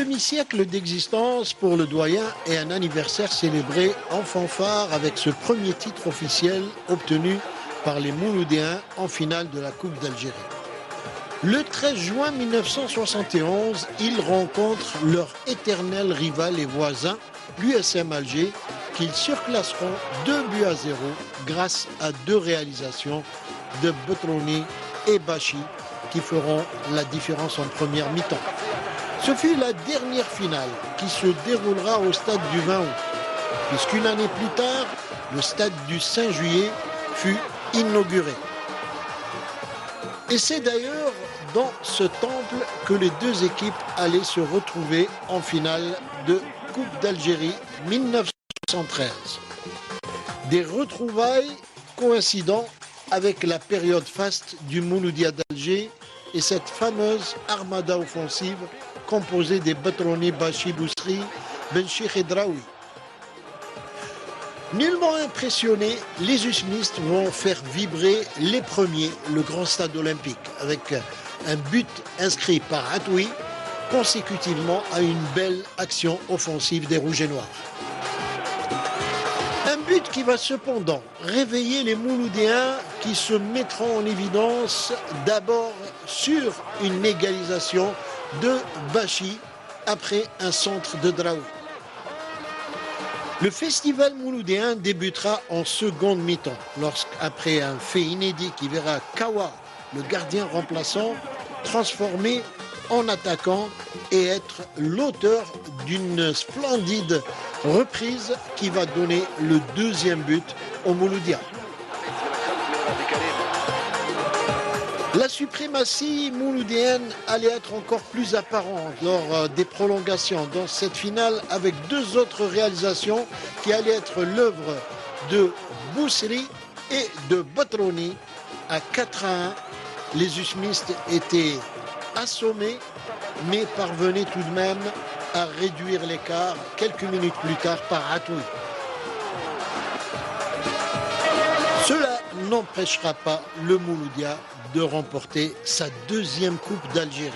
demi-siècle d'existence pour le doyen et un anniversaire célébré en fanfare avec ce premier titre officiel obtenu par les Mouloudéens en finale de la Coupe d'Algérie. Le 13 juin 1971, ils rencontrent leur éternel rival et voisin, l'USM Alger, qu'ils surclasseront 2-0 grâce à 2 réalisations de Betrouni et Bachi qui feront la différence en première mi-temps. Ce fut la dernière finale qui se déroulera au stade du 20 août, puisqu'une année plus tard, le stade du 5 juillet fut inauguré. Et c'est d'ailleurs dans ce temple que les deux équipes allaient se retrouver en finale de Coupe d'Algérie 1913. Des retrouvailles coïncidant avec la période faste du Mouloudia d'Alger et cette fameuse armada offensive composée des Betrouni, Bachi, Bousri, Benchikh et Draoui. Nullement impressionnés, les usmistes vont faire vibrer les premiers le grand stade olympique avec un but inscrit par Atoui consécutivement à une belle action offensive des Rouges et Noirs. Un but qui va cependant réveiller les Mouloudéens qui se mettront en évidence d'abord sur une égalisation de Bachi après un centre de Draoui. Le festival mouloudéen débutera en seconde mi-temps, lorsqu'après un fait inédit qui verra Kawa, le gardien remplaçant, transformé en attaquant et être l'auteur d'une splendide reprise qui va donner le deuxième but au Mouloudia. La suprématie mouloudéenne allait être encore plus apparente lors des prolongations dans cette finale avec 2 autres réalisations qui allaient être l'œuvre de Bousri et de Betrouni. À 4-1, les usmistes étaient assommés mais parvenaient tout de même à réduire l'écart quelques minutes plus tard par Atoui. Cela n'empêchera pas le Mouloudia de remporter sa 2e Coupe d'Algérie.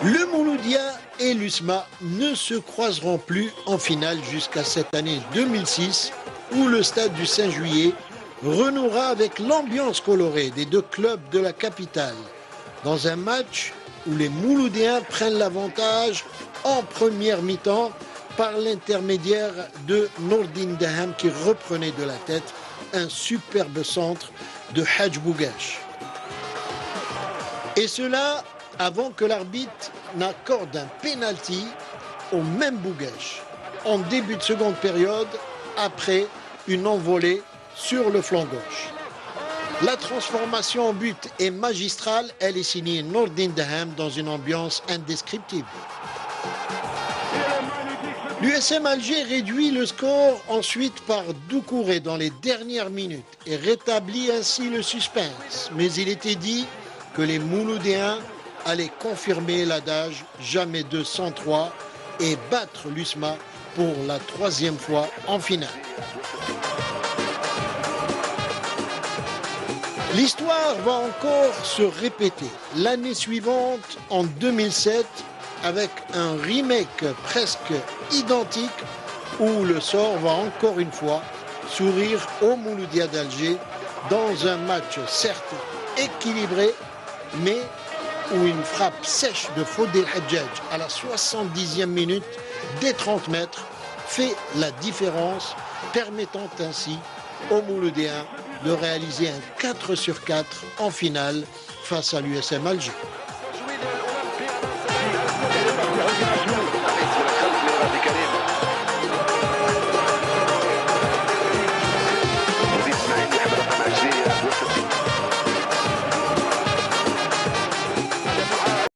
Le Mouloudia et l'USMA ne se croiseront plus en finale jusqu'à cette année 2006 où le stade du 5 juillet renouera avec l'ambiance colorée des 2 clubs de la capitale dans un match où les Mouloudéens prennent l'avantage en première mi-temps par l'intermédiaire de Nourdine Daham qui reprenait de la tête un superbe centre de Hadj Bougache. Et cela avant que l'arbitre n'accorde un pénalty au même Bougache en début de seconde période après une envolée sur le flanc gauche. La transformation en but est magistrale, elle est signée Nourdine Daham dans une ambiance indescriptible. L'USM Alger réduit le score ensuite par Doucouré dans les dernières minutes et rétablit ainsi le suspense. Mais il était dit que les Mouloudéens allaient confirmer l'adage jamais 2 sans 3 et battre l'USMA pour la 3e fois en finale. L'histoire va encore se répéter. L'année suivante, en 2007, avec un remake presque identique où le sort va encore une fois sourire au Mouloudia d'Alger dans un match certes équilibré mais où une frappe sèche de Fodé Hadjadj à la 70e minute des 30 mètres fait la différence, permettant ainsi aux Mouloudéens de réaliser un 4/4 en finale face à l'USM Alger.